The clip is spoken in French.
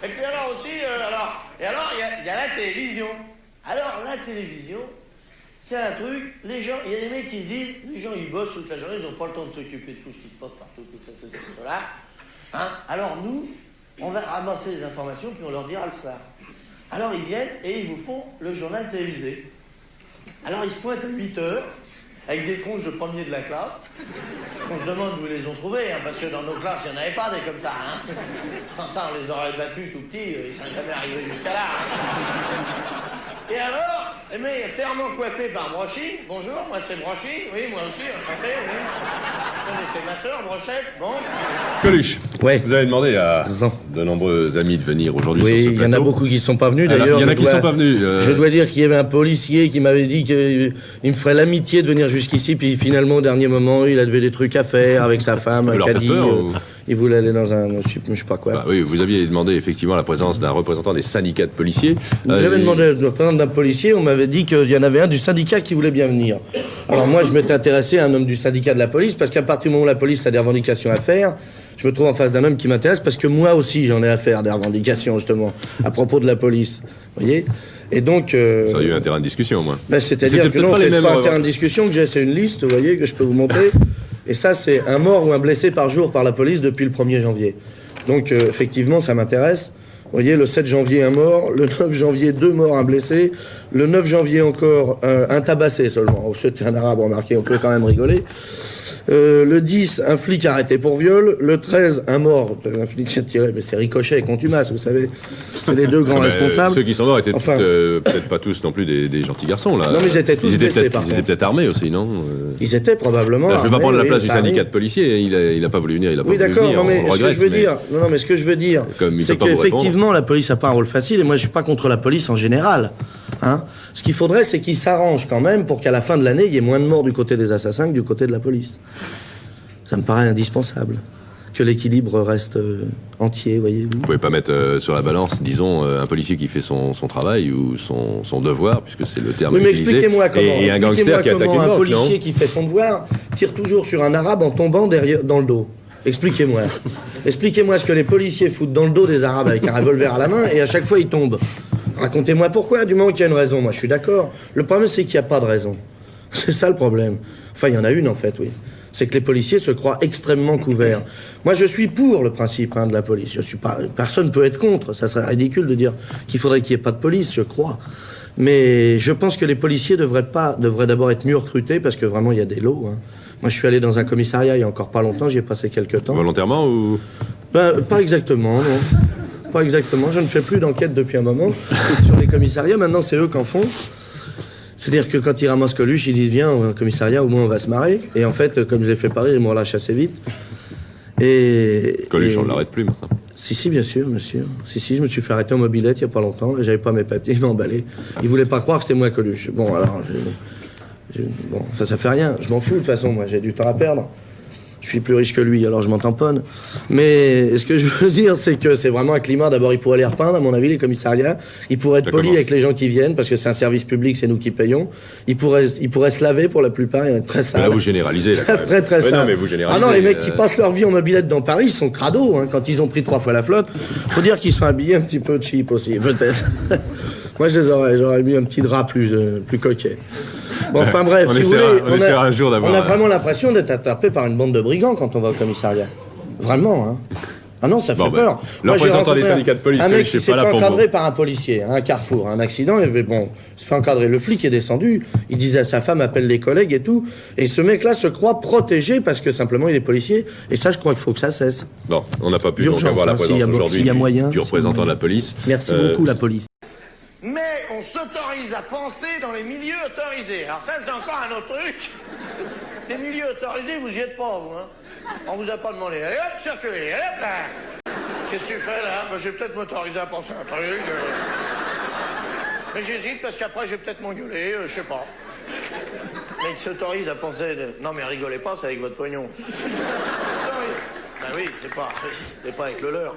Et puis alors aussi, il y a la télévision. Alors, la télévision, c'est un truc, les gens, il y a des mecs qui se disent, les gens ils bossent toute la journée, ils n'ont pas le temps de s'occuper de tout ce qui se passe partout, tout ça, cela. Hein? Alors nous, on va ramasser les informations, puis on leur dira le soir. Alors ils viennent et ils vous font le journal télévisé. Alors ils se pointent à 8 heures, avec des tronches de premier de la classe. On se demande où ils les ont trouvés, hein, parce que dans nos classes, il n'y en avait pas des comme ça. Hein. Sans ça, on les aurait battus tout petits, ils ne seraient jamais arrivés jusqu'à là. Hein. Et alors, mais clairement coiffé par Brochine. Bonjour, moi c'est Brochine. Oui, moi aussi, enchanté, oui. Vous connaissez ma soeur, Brochette, bon. Coluche, ouais. Vous avez demandé à de nombreux amis de venir aujourd'hui sur ce plateau. Oui, il y en a beaucoup qui ne sont pas venus, d'ailleurs. Il y en a qui ne sont pas venus. Je dois dire qu'il y avait un policier qui m'avait dit qu'il me ferait l'amitié de venir jusqu'ici, puis finalement, au dernier moment, il avait des trucs à faire avec sa femme. Vous leur faites peur il voulait aller dans un... je sais pas quoi. Bah oui, vous aviez demandé effectivement la présence d'un représentant des syndicats de policiers. J'avais demandé le représentant d'un policier, on m'avait dit qu'il y en avait un du syndicat qui voulait bien venir. Alors moi, je m'étais intéressé à un homme du syndicat de la police, parce qu'à partir du moment où la police a des revendications à faire, je me trouve en face d'un homme qui m'intéresse, parce que moi aussi, j'en ai à faire des revendications, justement, à propos de la police. Vous voyez ? Et donc... Ça a eu un terrain de discussion, au moins. Ben, c'est-à-dire que non, c'est pas un terrain de discussion que j'ai, c'est une liste, vous voyez, que je peux vous montrer. Et ça, c'est un mort ou un blessé par jour par la police depuis le 1er janvier. Donc, effectivement, ça m'intéresse. Vous voyez, le 7 janvier, un mort. Le 9 janvier, 2 morts, un blessé. Le 9 janvier, encore, un tabassé seulement. Oh, c'était un arabe, remarquez, on peut quand même rigoler. Le 10, un flic arrêté pour viol. Le 13, un mort. Un flic s'est tiré, mais c'est Ricochet et Contumace, vous savez. C'est les deux grands responsables. Ceux qui sont morts étaient peut-être pas tous non plus des gentils garçons, là. Non, mais ils étaient tous blessés, par contre. Ils étaient peut-être armés aussi, non? Ils étaient probablement armés. Je ne vais pas prendre la place du syndicat de policiers. Il n'a pas voulu venir, il a pas oui, voulu d'accord, venir. non, mais ce que je veux dire... Non, mais ce que je veux dire, c'est qu'effectivement, la police n'a pas un rôle facile, et moi, je suis pas contre la police en général. Hein. Ce qu'il faudrait, c'est qu'ils s'arrangent quand même pour qu'à la fin de l'année, il y ait moins de morts du côté des assassins que du côté de la police. Ça me paraît indispensable. Que l'équilibre reste entier, voyez-vous. Vous pouvez pas mettre sur la balance, disons, un policier qui fait son travail ou son devoir, puisque c'est le terme utilisé. Oui, mais expliquez-moi comment. Et un gangster qui attaque une banque, un policier qui fait son devoir tire toujours sur un arabe en tombant derrière, dans le dos. Expliquez-moi. Expliquez-moi ce que les policiers foutent dans le dos des arabes avec un revolver à la main et à chaque fois ils tombent. Racontez-moi pourquoi, du moment qu'il y a une raison. Moi, je suis d'accord. Le problème, c'est qu'il n'y a pas de raison. C'est ça le problème. Enfin, il y en a une, en fait, oui. C'est que les policiers se croient extrêmement couverts. Moi, je suis pour le principe de la police. Je suis pas... Personne ne peut être contre. Ça serait ridicule de dire qu'il faudrait qu'il n'y ait pas de police, je crois. Mais je pense que les policiers devraient d'abord être mieux recrutés, parce que vraiment, il y a des lots. Hein. Moi, je suis allé dans un commissariat il y a encore pas longtemps, j'y ai passé quelques temps. Volontairement ou... Pas exactement, non. Pas exactement. Je ne fais plus d'enquête depuis un moment sur les commissariats. Maintenant, c'est eux qui en font. C'est-à-dire que quand ils ramassent Coluche, ils disent viens au commissariat, au moins on va se marrer. Et en fait, comme je l'ai fait Paris, ils me relâchent assez vite. Coluche, on ne l'arrête plus maintenant. Si, bien sûr, monsieur. Si, je me suis fait arrêter en mobilette il n'y a pas longtemps. J'avais pas mes papiers, ils m'ont emballé. Ils voulaient pas croire que c'était moi Coluche. Bon, alors, bon, ça fait rien. Je m'en fous de toute façon, moi, j'ai du temps à perdre. Je suis plus riche que lui, alors je m'en tamponne. Mais ce que je veux dire, c'est que c'est vraiment un climat. D'abord, il pourrait les repeindre, à mon avis, les commissariats. Il pourrait être poli avec les gens qui viennent, parce que c'est un service public, c'est nous qui payons. Il pourrait se laver pour la plupart, il y en a très sale. Là, vous généralisez. Là, très sale. Non, mais vous généralisez. Ah non, les mecs qui passent leur vie en mobilette dans Paris, ils sont crados. Hein, quand ils ont pris 3 fois la flotte, faut dire qu'ils sont habillés un petit peu cheap aussi, peut-être. Moi, j'aurais mis un petit drap plus coquet. Bon, enfin bref, si vous voulez, on a vraiment l'impression d'être attrapé par une bande de brigands quand on va au commissariat. Vraiment, hein. Ah non, ça fait peur. Le représentant des syndicats de police, un mec qui s'est fait encadrer par un policier, un carrefour, un accident, il s'est fait encadrer. Le flic est descendu, il disait à sa femme, appelle les collègues et tout. Et ce mec-là se croit protégé parce que simplement il est policier. Et ça, je crois qu'il faut que ça cesse. Bon, on n'a pas pu donc avoir la présence aujourd'hui du représentant de la police. Merci beaucoup, la police. Mais on s'autorise à penser dans les milieux autorisés. Alors ça, c'est encore un autre truc. Les milieux autorisés, vous y êtes pas, vous, hein. On vous a pas demandé. Allez hop, circulez, allez hop là. Qu'est-ce que tu fais là? Je vais peut-être m'autoriser à penser un truc. Mais j'hésite parce qu'après, je vais peut-être m'engueuler, je sais pas. Mais qui s'autorise à penser Non mais rigolez pas, c'est avec votre pognon. Ben oui, c'est pas avec le leur.